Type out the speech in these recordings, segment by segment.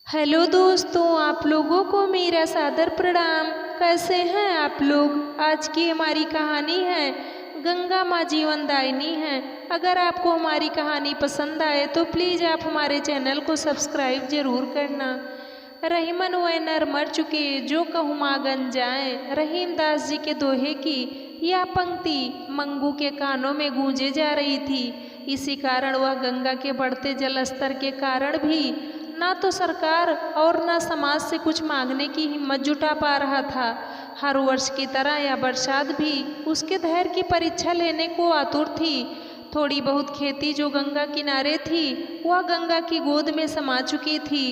Hello दोस्तों, आप लोगों को मेरा सादर प्रणाम। कैसे हैं आप लोग। आज की हमारी कहानी है गंगा माँ जीवनदायिनी है। अगर आपको हमारी कहानी पसंद आए तो प्लीज़ आप हमारे चैनल को सब्सक्राइब जरूर करना। रहीमन वह नर मर चुके जो कहूमागन जाए। रहीम दास जी के दोहे की यह पंक्ति मंगू के कानों में गूंजे जा रही थी। इसी कारण वह गंगा के बढ़ते जल स्तर के कारण भी ना तो सरकार और ना समाज से कुछ मांगने की हिम्मत जुटा पा रहा था। हर वर्ष की तरह यह बरसात भी उसके धैर्य की परीक्षा लेने को आतुर थी। थोड़ी बहुत खेती जो गंगा किनारे थी वह गंगा की गोद में समा चुकी थी।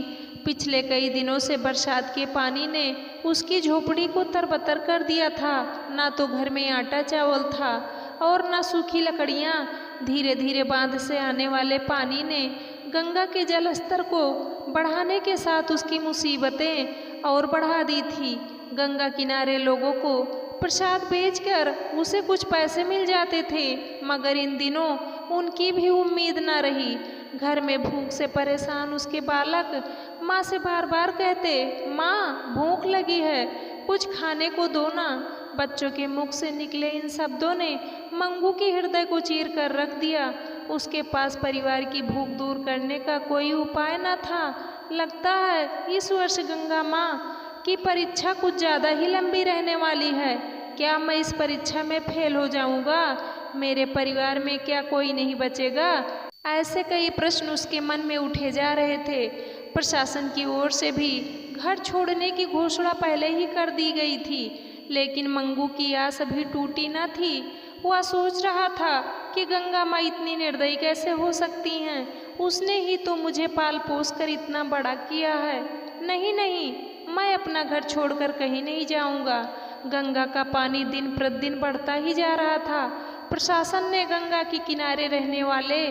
पिछले कई दिनों से बरसात के पानी ने उसकी झोपड़ी को तरबतर कर दिया था। ना तो घर में आटा चावल था और ना सूखी लकड़ियाँ। धीरे धीरे बांध से आने वाले पानी ने गंगा के जल स्तर को बढ़ाने के साथ उसकी मुसीबतें और बढ़ा दी थी। गंगा किनारे लोगों को प्रसाद बेचकर उसे कुछ पैसे मिल जाते थे, मगर इन दिनों उनकी भी उम्मीद न रही। घर में भूख से परेशान उसके बालक माँ से बार बार कहते, माँ भूख लगी है, कुछ खाने को दो ना। बच्चों के मुख से निकले इन शब्दों ने मंगू के हृदय को चीर कर रख दिया। उसके पास परिवार की भूख दूर करने का कोई उपाय न था। लगता है इस वर्ष गंगा माँ की परीक्षा कुछ ज़्यादा ही लंबी रहने वाली है। क्या मैं इस परीक्षा में फेल हो जाऊंगा? मेरे परिवार में क्या कोई नहीं बचेगा? ऐसे कई प्रश्न उसके मन में उठे जा रहे थे। प्रशासन की ओर से भी घर छोड़ने की घोषणा पहले ही कर दी गई थी, लेकिन मंगू की आस अभी टूटी न थी। वह सोच रहा था कि गंगा माँ इतनी निर्दयी कैसे हो सकती हैं। उसने ही तो मुझे पाल पोस कर इतना बड़ा किया है। नहीं नहीं, मैं अपना घर छोड़कर कहीं नहीं जाऊंगा। गंगा का पानी दिन प्रतिदिन बढ़ता ही जा रहा था। प्रशासन ने गंगा के किनारे रहने वाले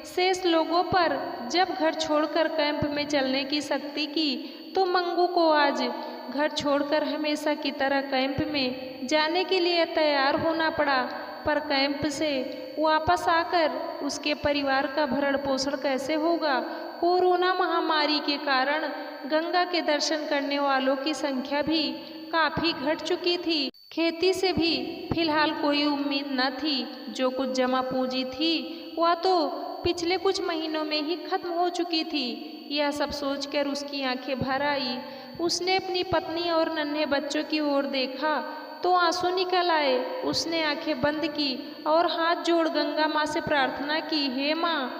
शेष लोगों पर जब घर छोड़कर कैंप में चलने की सख्ती की तो मंगू को आज घर छोड़कर हमेशा की तरह कैंप में जाने के लिए तैयार होना पड़ा। पर कैंप से वापस आकर उसके परिवार का भरण पोषण कैसे होगा? कोरोना महामारी के कारण गंगा के दर्शन करने वालों की संख्या भी काफ़ी घट चुकी थी। खेती से भी फिलहाल कोई उम्मीद न थी। जो कुछ जमा पूंजी थी वह तो पिछले कुछ महीनों में ही खत्म हो चुकी थी। यह सब सोचकर उसकी आंखें भर आई। उसने अपनी पत्नी और नन्हे बच्चों की ओर देखा तो आंसू निकल आए। उसने आंखें बंद की और हाथ जोड़ गंगा माँ से प्रार्थना की, हे माँ,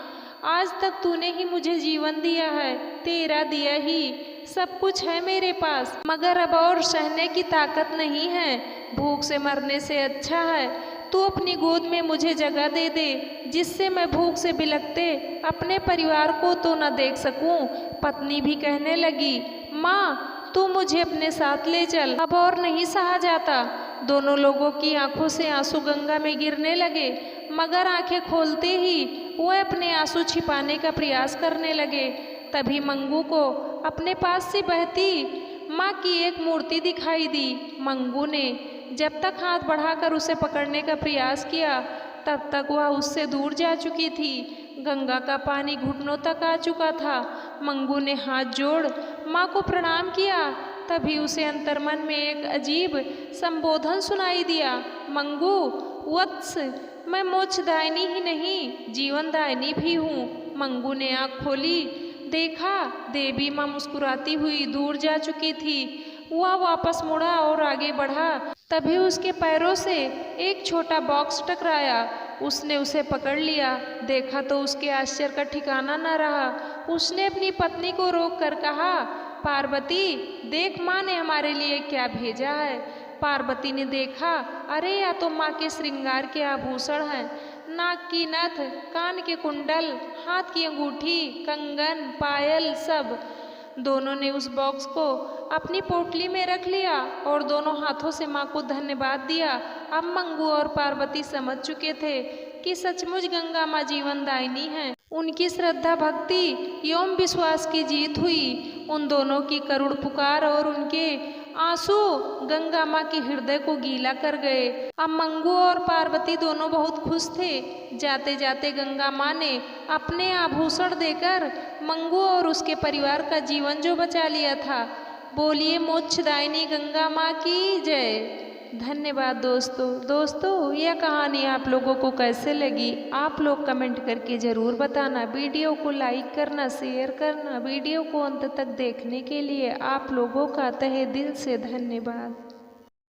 आज तक तूने ही मुझे जीवन दिया है, तेरा दिया ही सब कुछ है मेरे पास, मगर अब और सहने की ताकत नहीं है। भूख से मरने से अच्छा है तू अपनी गोद में मुझे जगह दे दे, जिससे मैं भूख से बिलखते अपने परिवार को तो न देख सकूं। पत्नी भी कहने लगी, माँ तू मुझे अपने साथ ले चल, अब और नहीं सहा जाता। दोनों लोगों की आंखों से आंसू गंगा में गिरने लगे, मगर आंखें खोलते ही वह अपने आंसू छिपाने का प्रयास करने लगे। तभी मंगू को अपने पास से बहती माँ की एक मूर्ति दिखाई दी। मंगू ने जब तक हाथ बढ़ाकर उसे पकड़ने का प्रयास किया तब तक वह उससे दूर जा चुकी थी। गंगा का पानी घुटनों तक आ चुका था। मंगू ने हाथ जोड़ माँ को प्रणाम किया। तभी उसे अंतर्मन में एक अजीब संबोधन सुनाई दिया, मंगू वत्स, मैं मोक्षदायिनी ही नहीं जीवनदायिनी भी हूँ। मंगू ने आँख खोली, देखा देवी माँ मुस्कुराती हुई दूर जा चुकी थी। वह वापस मुड़ा और आगे बढ़ा। तभी उसके पैरों से एक छोटा बॉक्स टकराया। उसने उसे पकड़ लिया। देखा तो उसके आश्चर्य का ठिकाना न रहा। उसने अपनी पत्नी को रोक कर कहा, पार्वती देख, माँ ने हमारे लिए क्या भेजा है। पार्वती ने देखा, अरे यह तो माँ के श्रृंगार के आभूषण हैं। नाक की नथ, कान के कुंडल, हाथ की अंगूठी, कंगन, पायल सब। दोनों ने उस बॉक्स को अपनी पोटली में रख लिया और दोनों हाथों से माँ को धन्यवाद दिया। अब मंगू और पार्वती समझ चुके थे कि सचमुच गंगा माँ जीवनदायिनी है। उनकी श्रद्धा भक्ति एवं विश्वास की जीत हुई। उन दोनों की करुण पुकार और उनके आंसू गंगा माँ के हृदय को गीला कर गए। अब मंगू और पार्वती दोनों बहुत खुश थे। जाते जाते गंगा माँ ने अपने आभूषण देकर मंगू और उसके परिवार का जीवन जो बचा लिया था। बोलिए मोक्षदायिनी गंगा माँ की जय। धन्यवाद दोस्तों यह कहानी आप लोगों को कैसे लगी आप लोग कमेंट करके ज़रूर बताना। वीडियो को लाइक करना, शेयर करना। वीडियो को अंत तक देखने के लिए आप लोगों का तहे दिल से धन्यवाद।